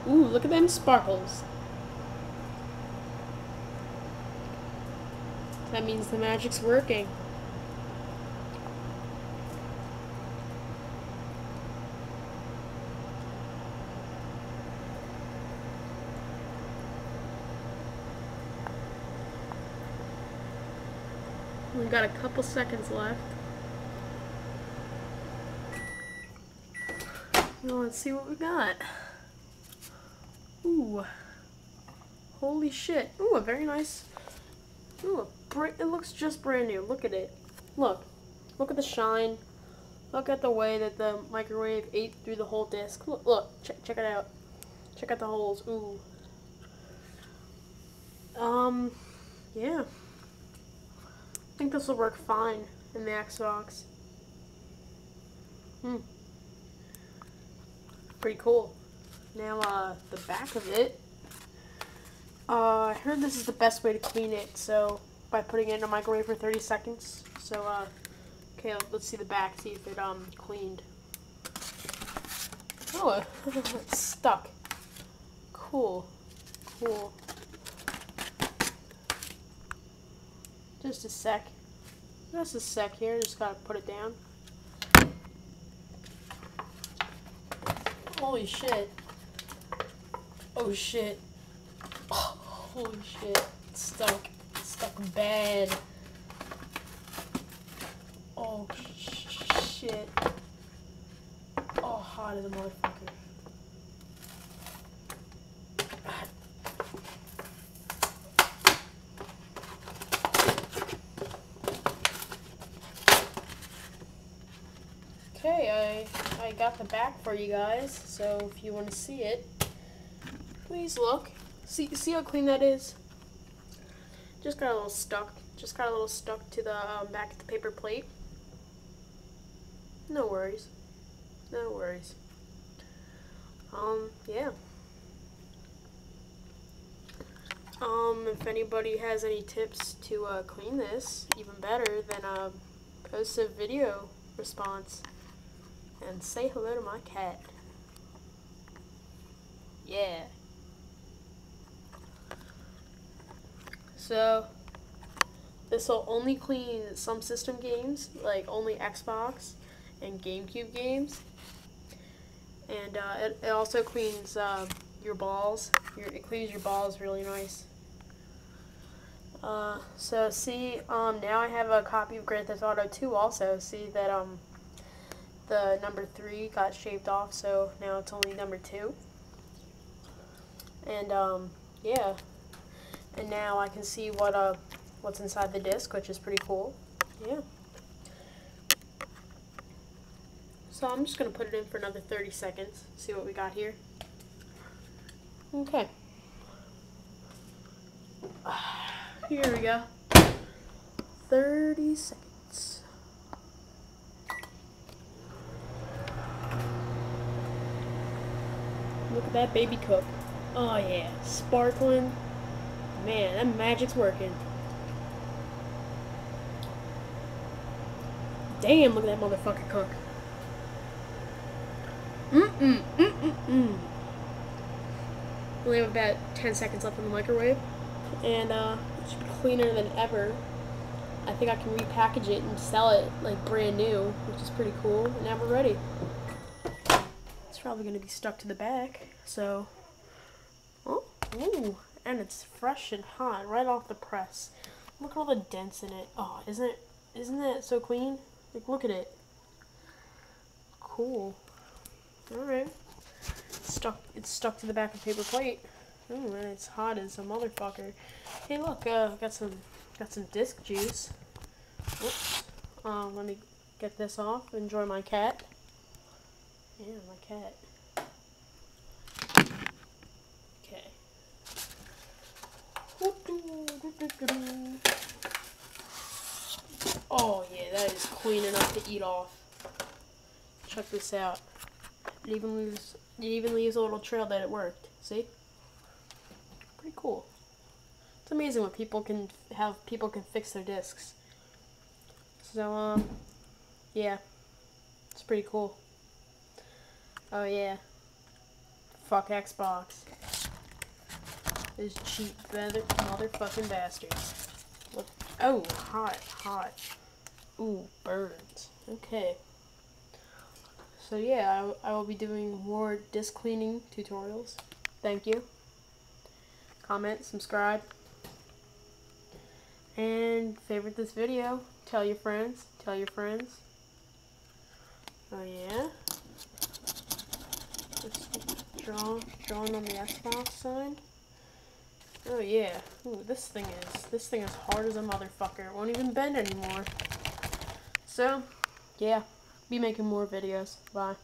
Ooh, look at them sparkles. That means the magic's working. We've got a couple seconds left. Well, let's see what we got. Ooh. Holy shit. Ooh, a very nice... Ooh, it looks just brand new. Look at it. Look. Look at the shine. Look at the way that the microwave ate through the whole disc. Look. Check it out. Check out the holes. Ooh. Yeah. I think this will work fine in the Xbox. Pretty cool. Now, the back of it. I heard this is the best way to clean it, so by putting it in a microwave for 30 seconds. So, okay, let's see the back, see if it, cleaned. Oh, it's stuck. Cool. Cool. Just a sec. Just a sec here, just gotta put it down. Holy shit. Oh shit. Oh, holy shit. It's stuck. It's stuck bad. Oh shit. Oh, hot as a motherfucker. Okay, I got the back for you guys, so if you want to see it, please look. See how clean that is? Just got a little stuck. Just got a little stuck to the back of the paper plate. No worries. No worries. Yeah. If anybody has any tips to clean this even better, then post a video response and say hello to my cat. Yeah. So this will only clean some system games, like only Xbox and GameCube games. And it also cleans your balls. It cleans your balls really nice. So see, now I have a copy of Grand Theft Auto 2 also. See that the number 3 got shaved off, so now it's only number 2. And yeah. And now I can see what's inside the disc, which is pretty cool. Yeah. So I'm just gonna put it in for another 30 seconds. See what we got here. Okay. Here we go. 30 seconds. Look at that baby cook. Oh yeah, sparkling. Man, that magic's working. Damn, look at that motherfucker cook. We have about 10 seconds left in the microwave. And it should be cleaner than ever. I think I can repackage it and sell it like brand new, which is pretty cool. And now we're ready. It's probably going to be stuck to the back, so... Oh, ooh, and it's fresh and hot right off the press. Look at all the dents in it. Oh, isn't that so clean? Like, look at it. Cool. Alright. It's stuck to the back of the paper plate. Ooh, and it's hot as a motherfucker. Hey, look, got some disc juice. Whoops. Let me get this off. Enjoy my cat. Yeah, my cat. Okay. Oh yeah, that is clean enough to eat off. Check this out. It even leaves a little trail that it worked. See? Pretty cool. It's amazing what people can fix their discs. So yeah, it's pretty cool. Oh yeah, Fuck Xbox. Those cheap motherfucking bastards. Look. Oh, hot. Ooh, burns. Okay. So yeah, I will be doing more disc cleaning tutorials. Thank you. Comment, subscribe, and favorite this video. Tell your friends. Tell your friends. Oh yeah. Just drawing on the Xbox sign. Oh yeah. Ooh, this thing is hard as a motherfucker. It won't even bend anymore. So, yeah. Be making more videos. Bye.